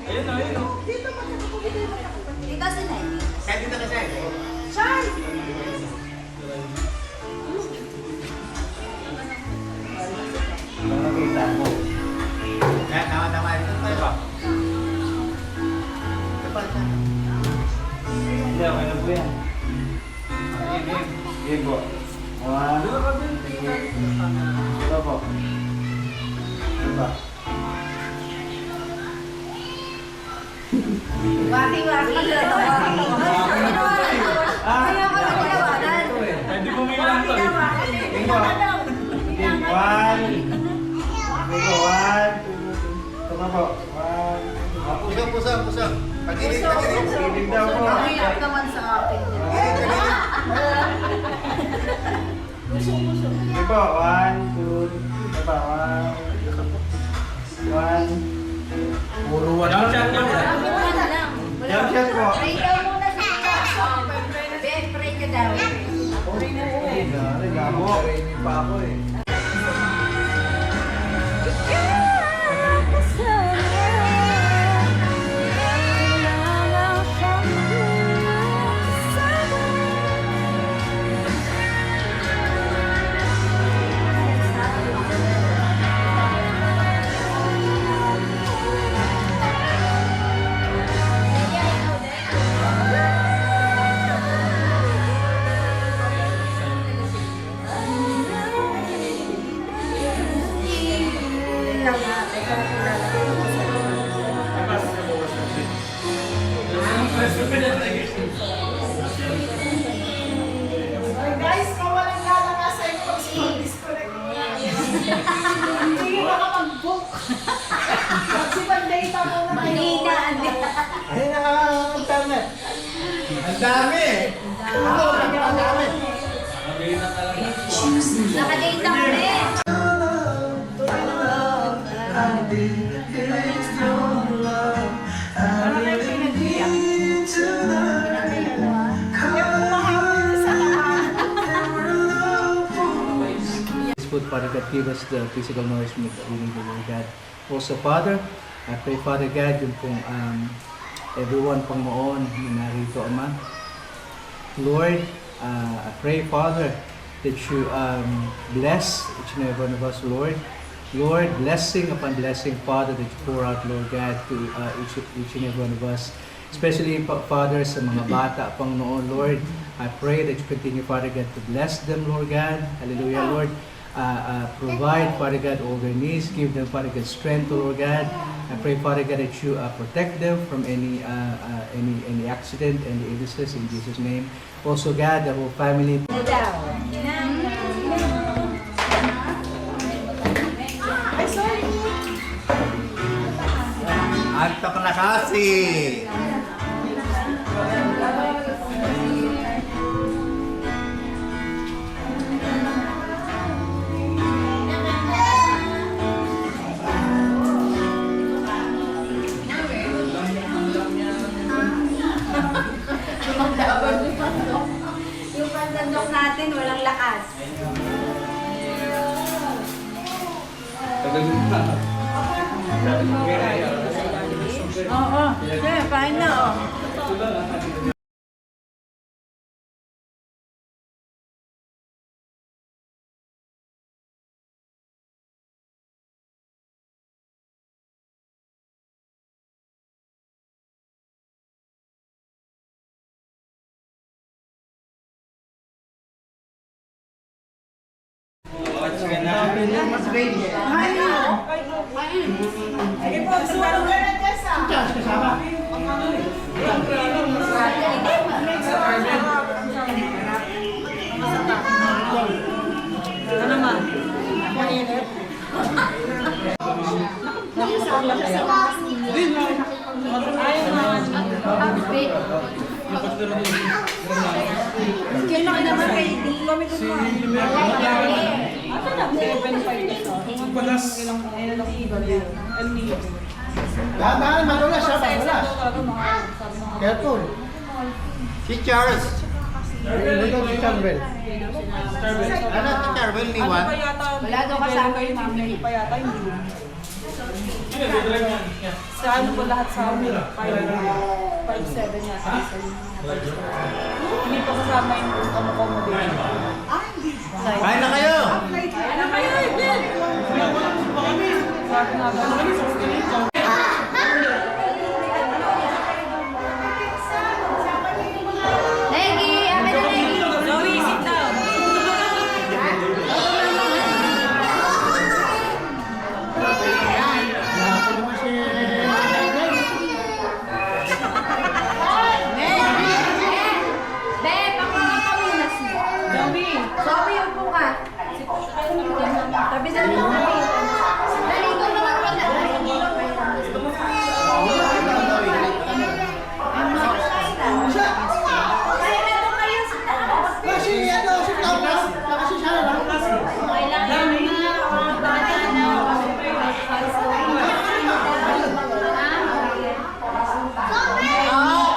Ayun na, ayun. Dito si Nelly. Saan dito ka saan? Chay! Nakakita mo. Yan, tama. Ito tayo ba? Ito pa. Hindi, okay na po yan. Game po. Ito po. Ito ba? Waki-waki na ito. Kaya ko na tinawanan. Hindi po may lang to. Game po. Game. One. Game po. One. Tama po. One. Pusang. Pag-ilig. Pag-ilig daw po. Mahirap naman sa akin. Game po. One, two. Ito ba? One. One. Puro one lang. Jump shot lang. Jump shot po. Pray daw muna sa pray ka daw. Regamo. Training pa ako eh. Guys, kawalan gala nga sa inyo pag-disconnect mo na. Hindi ka makapag-book. Magsipag-data mo na kayo. Mahina. Ayun na ang internet. Ang dami eh. Ako, ang dami. Nakadata mo rin. Food, Father God, give us the physical nourishment that we need, Lord God. Also, Father, I pray, Father God, yung pong everyone pang noon na narito, Ama. Lord, I pray, Father, that you bless each and every one of us, Lord. Lord, blessing upon blessing, Father, that you pour out, Lord God, to each and every one of us. Especially, Father, sa mga bata pang noon, Lord. I pray that you continue, Father God, to bless them, Lord God. Hallelujah, Lord. Provide, Father God, all their needs. Give them, Father God, strength, Lord God. I pray, Father God, that you protect them from any accident, any illnesses, in Jesus' name. Also, God, the whole family. Antok na kasi. Yung pandandok natin, walang lakas. Oo, kain na oh. Sige po, sumunod ka na dyan sa. Ano ma? Mainit? Kailan ka naman kayo di? Dahan-dahan, madulas siya, madulas. Careful. Si Charles. Ito si Charbel. Ano si Charbel, ni Juan? Wala daw kasama yung mami. Sa ano po lahat sa amin? 5'7" yata. Hindi pa kasama yung accommodation. Kain na kayo! Ano kayo? Ibig! Sabi nga ba? Legi, amin na Legi. Zoe, sit down. Be, pakakapawinas mo. Zoe. Sabi yung buka. Tabi sa mga. Naligo naman ko na. Kaya meron kayo sa taas. Kasi ano, si Thomas. Kasi siya lang. Kailangan yung mga bata na Oh,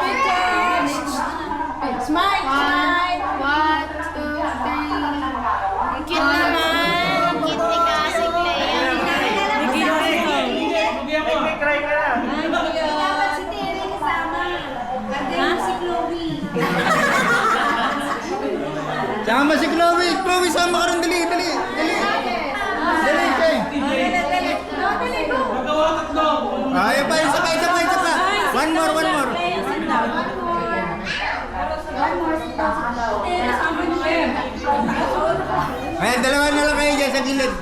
picture. Smile, smile. 1, 2, 3. Cute naman. Cute ni Kasi Clea. Nag-cry ka na. Dapat si Terry kasama. Ganda si Chloe. Sama si Chloe. Chloe, sama ka rin. Dali, dali. Dali. Dali, Kay. Ayaw pa, isa pa, isa pa, isa pa. One more, one more. Ayan, dalawa na lang kayo dyan sa gilid.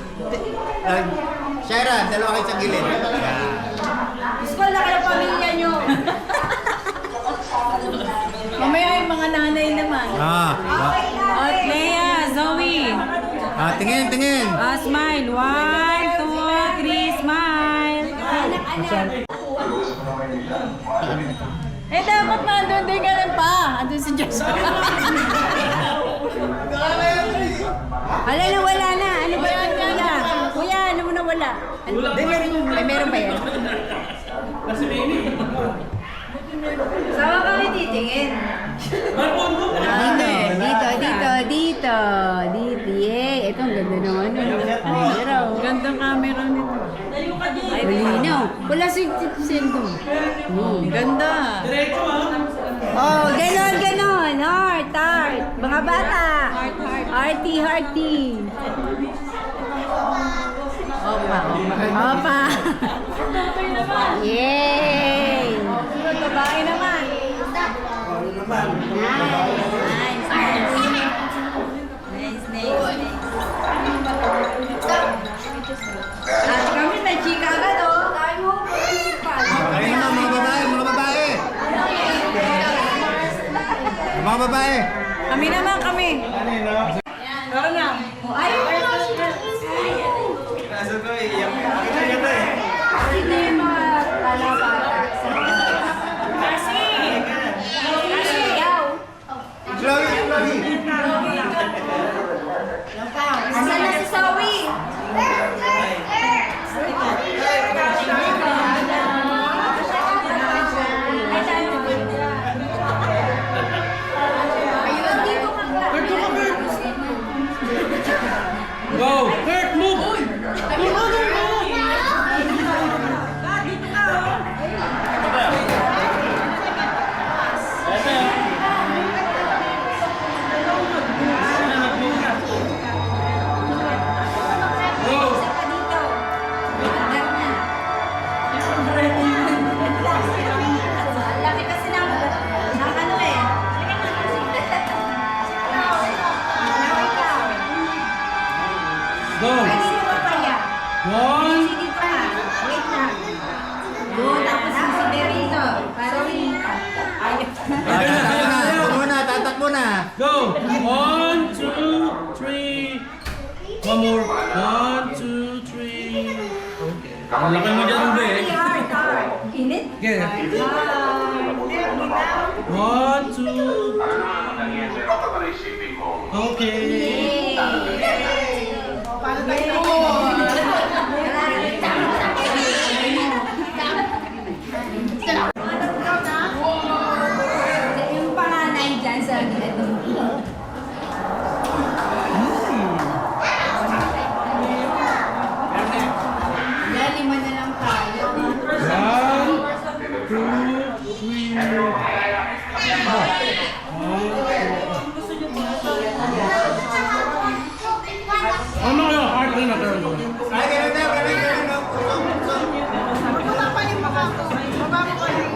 Shaira, dalawa kayo sa gilid. School na kayo pamilya nyo. Mamaya yung mga nanay naman. Oh, Clea, Zoe. Tingin, tingin. Smile. 1, 2, 3, smile. Eh, dapat nandun din ka rin pa. Andun si Joshua. Ala na, wala na. Ano ba yan, kuya? Kuya, ano mo na wala? Ay, meron ba yan? Kasi baby. Sama kami titingin. Dito. Yay. Ito, ang ganda ng ano. Camera. Gandang camera nito. Ay, malinaw. Wala si Sendo. Ganda. Diretso Oh, ganon. Heart. Mga bata. Hearty. Opa. Yay. Babae naman. At kami may chika agad oh. Tayo principal. Ayun na, mga babae, mga babae. Mga babae. Kami naman, kami. Tara na. Ay, Hindi yung mga talabata. Yaw. Chloe, Chloe. Asan na si Zoe? Ayun, dito ka ba? Go! Kurt, move! Laki kasi ng ano eh. Go! Kanino ka pa yan? One! Dito ka. Wait lang. Doon, tapos si Berito. Para lipat. Tatak mo na. Go! 1, 2, 3. One more. 1, 2, 3. Okay. Ang laki mo dyan, Bre. Hard. Init? Okay. 1, 2, 3. Okay. Yung panganay dyan sa ano. Dali mo na lang tayo. Ano kayo? Heart rin na turn ko. Ay, ganun na, ganun na. Baba pa yung baba ko. Baba mo pa yung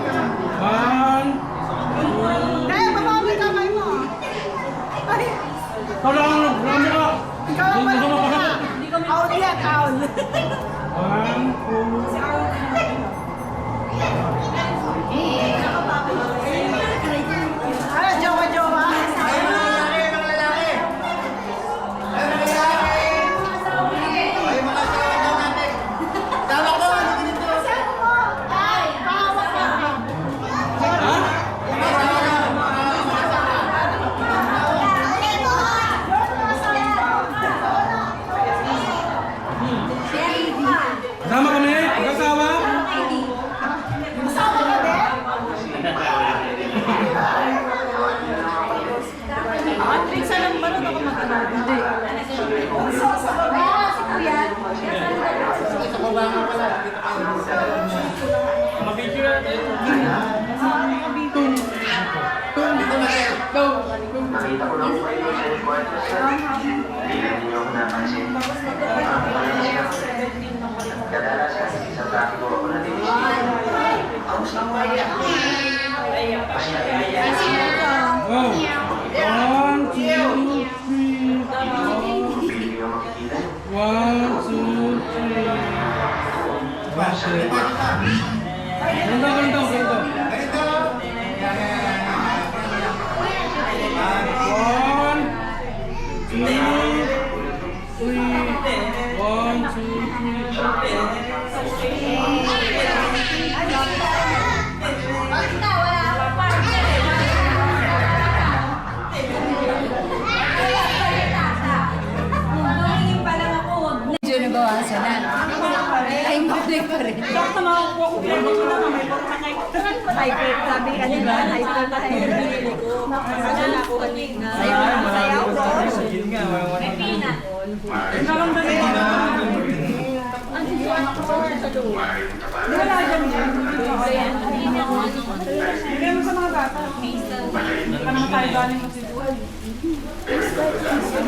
One. Dahil baba mo yung kamay mo. Ay, Parang rami ka. ikaw ang Gusto mo pa? out yan, out. One, two. Ano, jowa-jowa? Ay, mga lalaki, mga lalaki. Ay, mga lalaki. Ay, mga asawa natin. Tama ko, ano ganito? Saan mo? Ay, pahawak ka. Ha? Mga asawa na, mga asawa. Kasama kami? Kasama? Kasama ka din? Pinsan lang ba ako magtanong? Hindi. Kaya si Kuya. Sa baba nga pala. Mabidyo natin. Dito na sir. Nakita ko lang po kayo sa headquarters, sir. Hindi na ninyo ako napansin. Kadalasan, isang traffic ko ako natinig. Kamusta po? Oh. One, two, three. Pili ko yung makikita. One, two, three. Ganito, ganito, ganito. Ganito. One, two, three. One, two, three. Medyo nabawasan na. Ay, mabalik pa rin. Bakit naman ako po Ay, sabi ka nila, hyper na Masala ko kanina. Sayaw ko. Naramdaman ko na. Wala dyan. Bigay mo sa mga bata. Hindi pa naman tayo galing magsibuhay.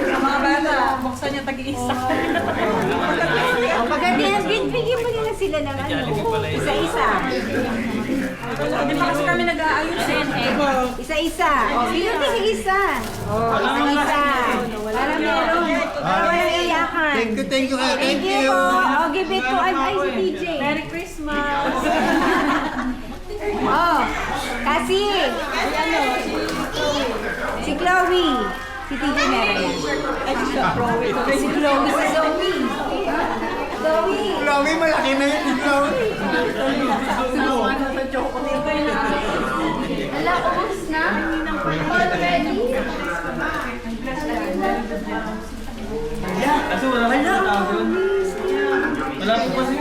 Sa mga bata, buksan niya tag-iisa. Pagkatapos, bigyan mo nila sila ng ano. Isa-isa. Hindi pa kasi kami nag-aayos eh. Isa-isa. O, bigyan mo isa. Isa-isa. Para meron. Para walang iyakan. Thank you, Thank thank you you. po. O, give it to ay si TJ. Merry Christmas! Oh, kasi. Si Chloe. Si TJ meron yan. Si Chloe. Si Zoe. Chloe. Chloe, malaki na yun, Chloe. Ala, ubus na? Already? Kaso wala pa sa tao. Wala pa kasi